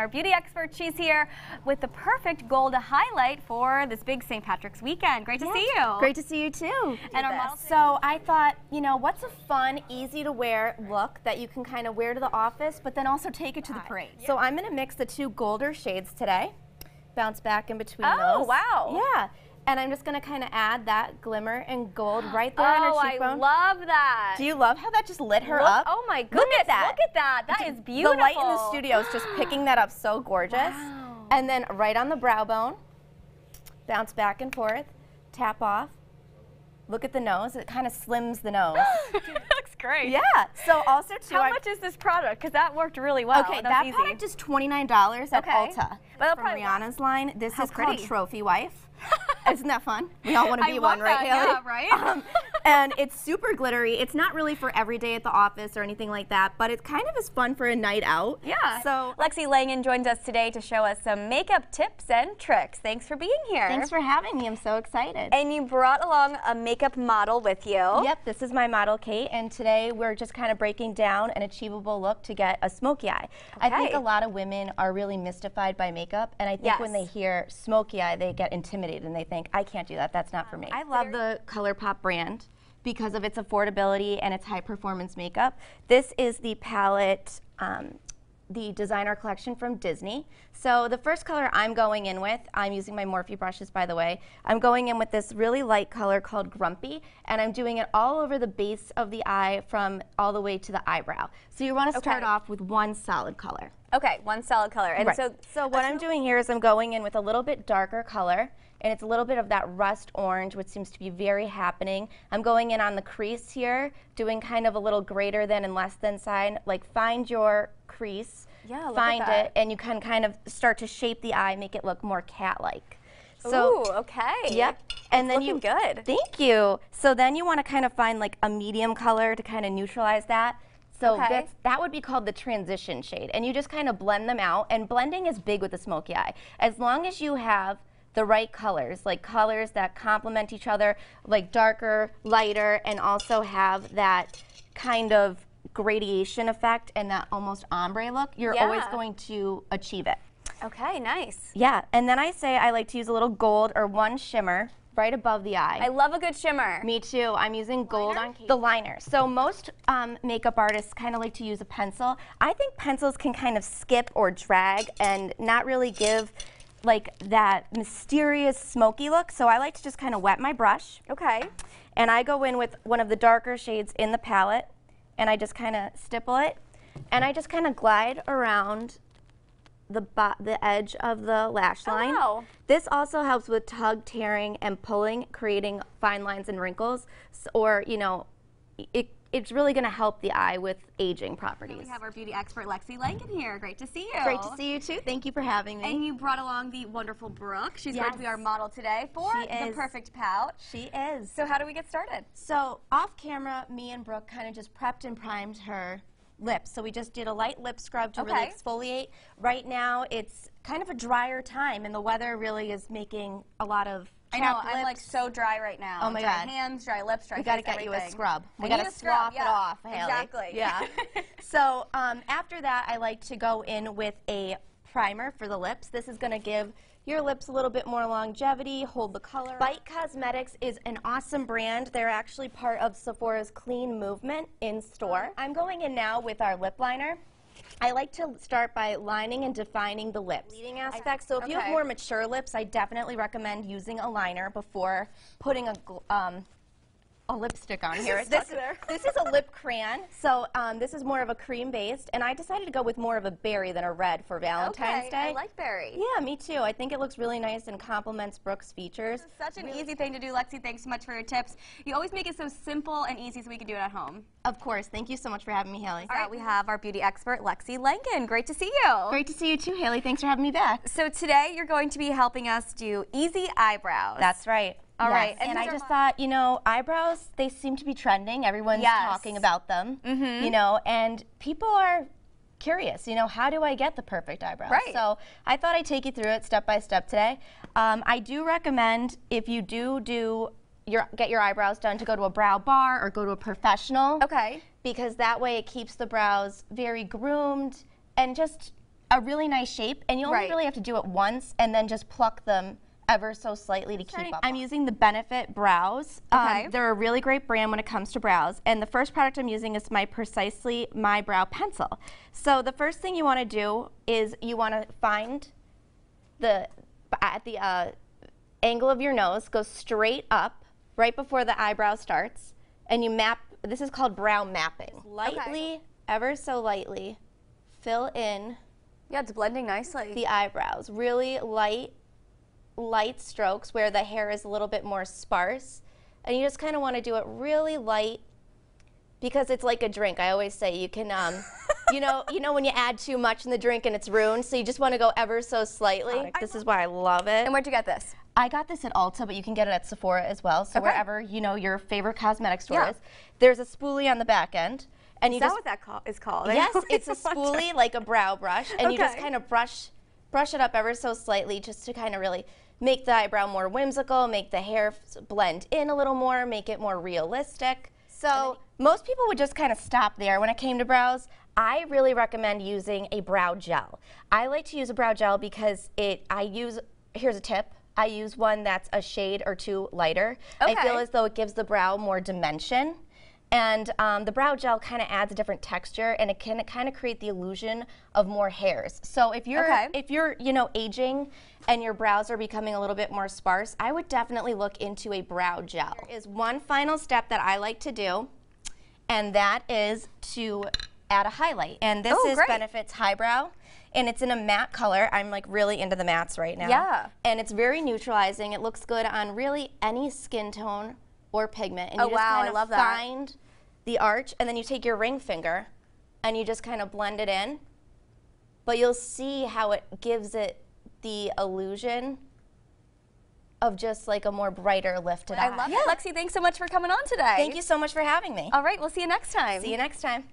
our beauty expert. She's here with the perfect gold to highlight for this big St. Patrick's weekend. Great to see you. Great to see you too. And our model so I thought, you know, what's a fun, easy to wear look that you can kind of wear to the office, but then also take it to the parade. Yeah. So I'm going to mix the two golder shades today. Bounce back in between those. Oh, wow. Yeah. And I'm just going to kind of add that glimmer and gold right there on her cheekbone. Oh, I love that. Do you love how that just lit her up? Oh my goodness, look at that. That is beautiful. The light in the studio is just picking that up so gorgeous. Wow. And then right on the brow bone, bounce back and forth, tap off. Look at the nose. It kind of slims the nose. Dude, that looks great. Yeah. So also too. How much is this product? Because that worked really well. Okay, that product is $29 at Ulta. But from Rihanna's line. This is pretty. called Trophy Wife. Isn't that fun? We all want to be one, right, Haley? Yeah, right? And it's super glittery. It's not really for every day at the office or anything like that, but it kind of is fun for a night out. Yeah. So Lexie Langen joins us today to show us some makeup tips and tricks. Thanks for being here. Thanks for having me. I'm so excited. And you brought along a makeup model with you. Yep, this is my model, Kate, and today we're just kind of breaking down an achievable look to get a smoky eye. I think a lot of women are really mystified by makeup, and I think when they hear smoky eye, they get intimidated and they think, I can't do that, that's not for me. I love the ColourPop brand because of its affordability and its high performance makeup. This is the palette, the designer collection from Disney. So the first color I'm going in with, I'm using my Morphe brushes by the way, I'm going in with this really light color called Grumpy, and I'm doing it all over the base of the eye from all the way to the eyebrow. So you want to start off with one solid color. Okay, one solid color. And so what I'm doing here is I'm going in with a little bit darker color, and it's a little bit of that rust orange, which seems to be very happening. I'm going in on the crease here, doing kind of a little greater than and less than sign. Like find your crease, find it, and you can kind of start to shape the eye, make it look more cat-like. So, ooh, okay. Yep. And then looking good. Thank you. So then you want to kind of find like a medium color to kind of neutralize that. So that would be called the transition shade. And you just kind of blend them out. And blending is big with the smoky eye. As long as you have the right colors, like colors that complement each other, like darker, lighter, and also have that kind of gradation effect and that almost ombre look, you're always going to achieve it. Okay, nice. Yeah, and then I like to use a little gold or one shimmer right above the eye. I love a good shimmer. Me too. I'm using gold on the liner. So most makeup artists kind of like to use a pencil. I think pencils can kind of skip or drag and not really give like that mysterious smoky look. So I like to just kind of wet my brush. Okay. And I go in with one of the darker shades in the palette, and I just kind of stipple it, and I just kind of glide around the edge of the lash line. Wow. This also helps with tug, tearing, and pulling, creating fine lines and wrinkles, or, you know, it's really going to help the eye with aging properties. We have our beauty expert Lexie Langen here. Great to see you. Great to see you too. Thank you for having me. And you brought along the wonderful Brooke. She's going to be our model today for the perfect pout. She is. So how do we get started? So off camera, me and Brooke kind of just prepped and primed her lips. So we just did a light lip scrub to really exfoliate. Right now it's kind of a drier time, and the weather really is making a lot of I know, I'm like so dry right now. Oh my dry God. hands, dry lips, dry face, We gotta get you a scrub. We gotta swap it off, Haley. Exactly. Yeah. So after that, I like to go in with a primer for the lips. This is gonna give your lips a little bit more longevity, hold the color. Bite Cosmetics is an awesome brand. They're actually part of Sephora's Clean Movement in store. I'm going in now with our lip liner. I like to start by lining and defining the lips. Leading aspects. So if you have more mature lips, I definitely recommend using a liner before putting a lipstick on here. This is a lip crayon, so this is more of a cream based, and I decided to go with more of a berry than a red for Valentine's Day. I like berry. Yeah, me too. I think it looks really nice and complements Brooke's features. This is such an easy thing to do, Lexie. Thanks so much for your tips. You always make it so simple and easy so we can do it at home. Of course. Thank you so much for having me, Haley. All right, we have our beauty expert, Lexie Langen. Great to see you. Great to see you too, Haley. Thanks for having me back. So today you're going to be helping us do easy eyebrows. That's right. All right. And I just thought, you know, eyebrows, they seem to be trending. Everyone's talking about them, you know, and people are curious, you know, how do I get the perfect eyebrows? Right. So I thought I'd take you through it step by step today. I do recommend if you get your eyebrows done to go to a brow bar or go to a professional. Okay. Because that way it keeps the brows very groomed and just a really nice shape, and you only really have to do it once and then just pluck them ever so slightly to keep up. I'm using the Benefit brows. They're a really great brand when it comes to brows, and the first product I'm using is my Precisely My Brow Pencil. So the first thing you want to do is you want to find at the angle of your nose, go straight up right before the eyebrow starts, and you map. This is called brow mapping. Lightly, ever so lightly, fill in. Yeah, it's blending nicely. The eyebrows, really light strokes where the hair is a little bit more sparse, and you just kind of want to do it really light because it's like a drink. I always say you can, you know when you add too much in the drink and it's ruined, so you just want to go ever so slightly. This is why I love it. And where'd you get this? I got this at Ulta, but you can get it at Sephora as well. So wherever your favorite cosmetic store is, there's a spoolie on the back end. And Is that what that is called? Yes, it's a spoolie like a brow brush, and you just kind of brush it up ever so slightly just to kind of really make the eyebrow more whimsical, make the hair blend in a little more, make it more realistic. So most people would just kind of stop there when it came to brows. I really recommend using a brow gel. I like to use a brow gel because here's a tip, I use one that's a shade or two lighter. I feel as though it gives the brow more dimension. And the brow gel kind of adds a different texture, and it can kind of create the illusion of more hairs. So if you're aging and your brows are becoming a little bit more sparse, I would definitely look into a brow gel. There is one final step that I like to do, and that is to add a highlight. And this is Benefit's Highbrow, and it's in a matte color. I'm like really into the mattes right now. Yeah. And it's very neutralizing. It looks good on really any skin tone or pigment, and you just kind of find the arch, and then you take your ring finger and you just kind of blend it in, but you'll see how it gives it the illusion of just like a more brighter lifted eye. I love it. Lexie, thanks so much for coming on today. Thank you so much for having me. All right, we'll see you next time. See you next time.